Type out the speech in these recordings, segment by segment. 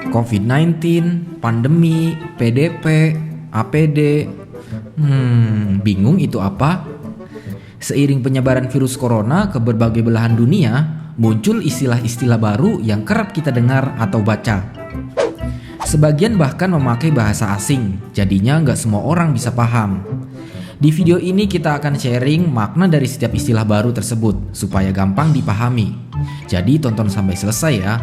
COVID-19, pandemi, PDP, APD. Bingung itu apa? Seiring penyebaran virus corona ke berbagai belahan dunia, muncul istilah-istilah baru yang kerap kita dengar atau baca. Sebagian bahkan memakai bahasa asing, jadinya nggak semua orang bisa paham. Di video ini kita akan sharing makna dari setiap istilah baru tersebut supaya gampang dipahami. Jadi tonton sampai selesai ya.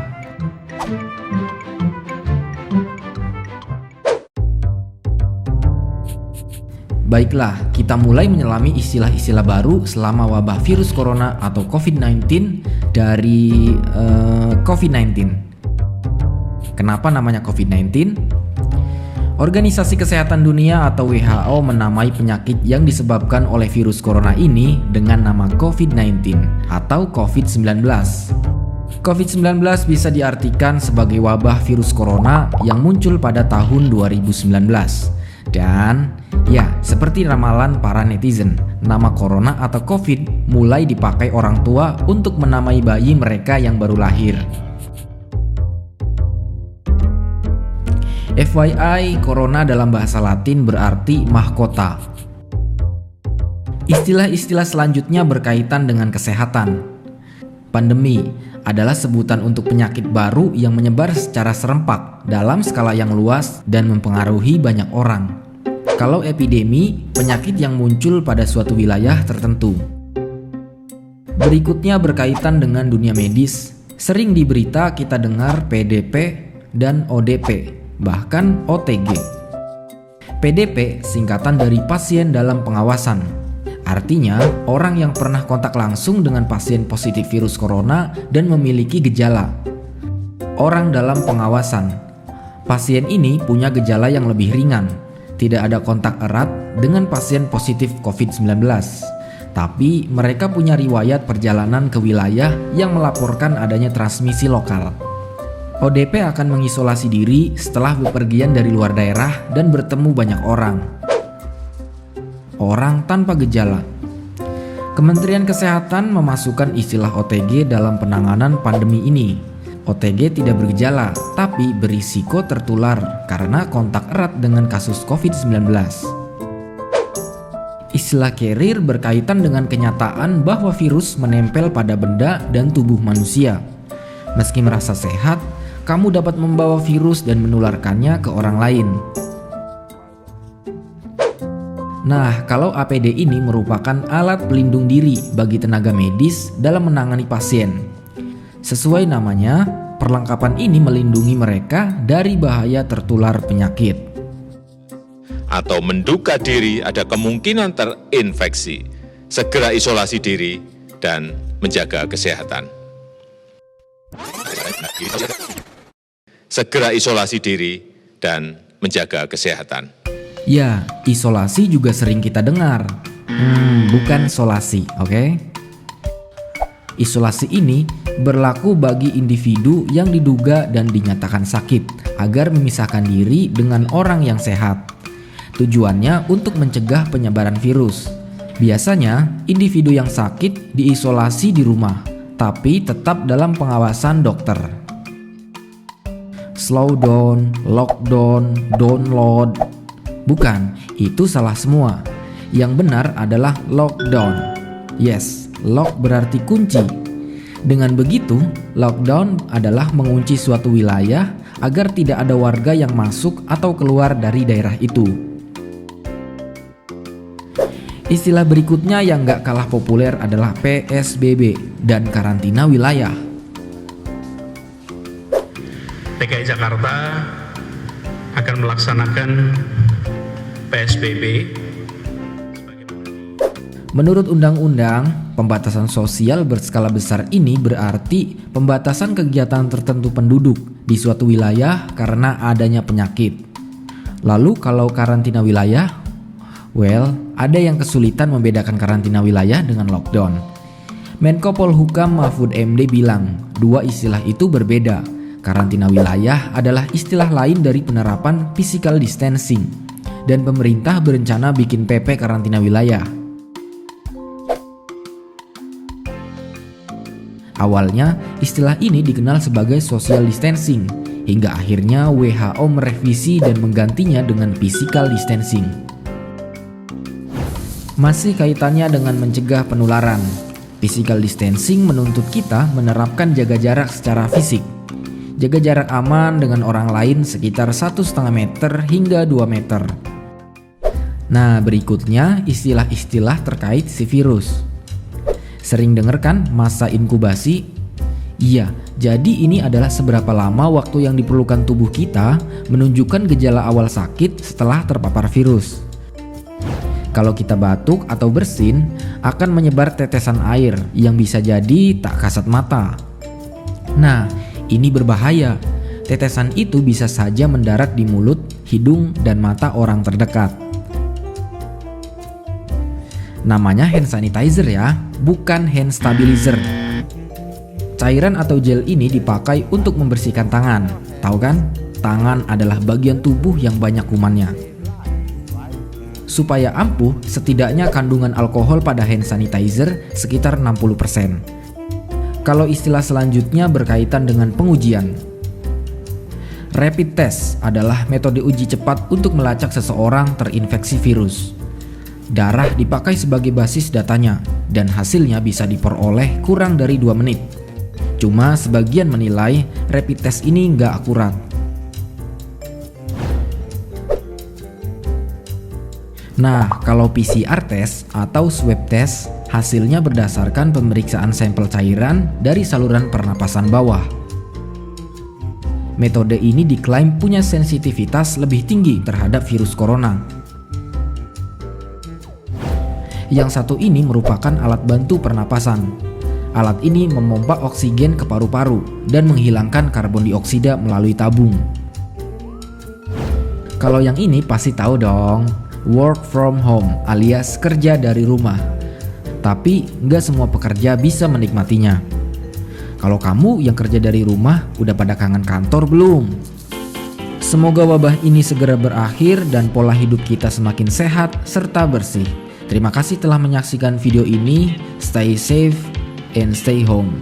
Baiklah, kita mulai menyelami istilah-istilah baru selama wabah virus corona atau COVID-19 dari COVID-19. Kenapa namanya COVID-19? Organisasi Kesehatan Dunia atau WHO menamai penyakit yang disebabkan oleh virus corona ini dengan nama COVID-19 atau COVID-19. COVID-19 bisa diartikan sebagai wabah virus corona yang muncul pada tahun 2019. Dan ya, seperti ramalan para netizen, nama corona atau COVID mulai dipakai orang tua untuk menamai bayi mereka yang baru lahir. FYI, corona dalam bahasa Latin berarti mahkota. Istilah-istilah selanjutnya berkaitan dengan kesehatan. Pandemi adalah sebutan untuk penyakit baru yang menyebar secara serempak dalam skala yang luas dan mempengaruhi banyak orang. Kalau epidemi, penyakit yang muncul pada suatu wilayah tertentu. Berikutnya berkaitan dengan dunia medis. Sering di berita kita dengar PDP dan ODP, bahkan OTG. PDP singkatan dari pasien dalam pengawasan. Artinya, orang yang pernah kontak langsung dengan pasien positif virus corona dan memiliki gejala. Orang dalam pengawasan. Pasien ini punya gejala yang lebih ringan. Tidak ada kontak erat dengan pasien positif COVID-19, tapi mereka punya riwayat perjalanan ke wilayah yang melaporkan adanya transmisi lokal. ODP akan mengisolasi diri setelah bepergian dari luar daerah dan bertemu banyak orang. Orang tanpa gejala. Kementerian Kesehatan memasukkan istilah OTG dalam penanganan pandemi ini. OTG tidak bergejala, tapi berisiko tertular karena kontak erat dengan kasus COVID-19. Istilah carrier berkaitan dengan kenyataan bahwa virus menempel pada benda dan tubuh manusia. Meski merasa sehat, kamu dapat membawa virus dan menularkannya ke orang lain. Nah, kalau APD ini merupakan alat pelindung diri bagi tenaga medis dalam menangani pasien. Sesuai namanya, perlengkapan ini melindungi mereka dari bahaya tertular penyakit. Atau menduga diri ada kemungkinan terinfeksi, segera isolasi diri dan menjaga kesehatan. Segera isolasi diri dan menjaga kesehatan. Ya, isolasi juga sering kita dengar. Bukan solasi, oke? Isolasi ini berlaku bagi individu yang diduga dan dinyatakan sakit agar memisahkan diri dengan orang yang sehat. Tujuannya untuk mencegah penyebaran virus. Biasanya, individu yang sakit diisolasi di rumah, tapi tetap dalam pengawasan dokter. Slow down, lockdown, download. Bukan, itu salah semua. Yang benar adalah lockdown. Yes, lock berarti kunci. Dengan begitu, lockdown adalah mengunci suatu wilayah agar tidak ada warga yang masuk atau keluar dari daerah itu. Istilah berikutnya yang gak kalah populer adalah PSBB dan karantina wilayah. DKI Jakarta akan melaksanakan PSBB. Menurut undang-undang, pembatasan sosial berskala besar ini berarti pembatasan kegiatan tertentu penduduk di suatu wilayah karena adanya penyakit. Lalu kalau karantina wilayah, ada yang kesulitan membedakan karantina wilayah dengan lockdown. Menko Polhukam Mahfud MD bilang, dua istilah itu berbeda. Karantina wilayah adalah istilah lain dari penerapan physical distancing, dan pemerintah berencana bikin PP karantina wilayah. Awalnya, istilah ini dikenal sebagai social distancing hingga akhirnya WHO merevisi dan menggantinya dengan physical distancing. Masih kaitannya dengan mencegah penularan, physical distancing menuntut kita menerapkan jaga jarak secara fisik. Jaga jarak aman dengan orang lain sekitar 1,5 meter hingga 2 meter. Nah, berikutnya istilah-istilah terkait si virus. Sering dengar kan masa inkubasi? Iya, jadi ini adalah seberapa lama waktu yang diperlukan tubuh kita menunjukkan gejala awal sakit setelah terpapar virus. Kalau kita batuk atau bersin, akan menyebar tetesan air yang bisa jadi tak kasat mata. Nah, ini berbahaya. Tetesan itu bisa saja mendarat di mulut, hidung, dan mata orang terdekat. Namanya hand sanitizer ya, bukan hand stabilizer. Cairan atau gel ini dipakai untuk membersihkan tangan. Tahu kan? Tangan adalah bagian tubuh yang banyak kumannya. Supaya ampuh, setidaknya kandungan alkohol pada hand sanitizer sekitar 60%. Kalau istilah selanjutnya berkaitan dengan pengujian. Rapid test adalah metode uji cepat untuk melacak seseorang terinfeksi virus. Darah dipakai sebagai basis datanya dan hasilnya bisa diperoleh kurang dari 2 menit. Cuma sebagian menilai rapid test ini nggak akurat. Nah, kalau PCR test atau swab test, hasilnya berdasarkan pemeriksaan sampel cairan dari saluran pernapasan bawah. Metode ini diklaim punya sensitivitas lebih tinggi terhadap virus corona. Yang satu ini merupakan alat bantu pernapasan. Alat ini memompa oksigen ke paru-paru dan menghilangkan karbon dioksida melalui tabung. Kalau yang ini pasti tahu dong, work from home alias kerja dari rumah. Tapi nggak semua pekerja bisa menikmatinya. Kalau kamu yang kerja dari rumah udah pada kangen kantor belum? Semoga wabah ini segera berakhir dan pola hidup kita semakin sehat serta bersih. Terima kasih telah menyaksikan video ini. Stay safe and stay home.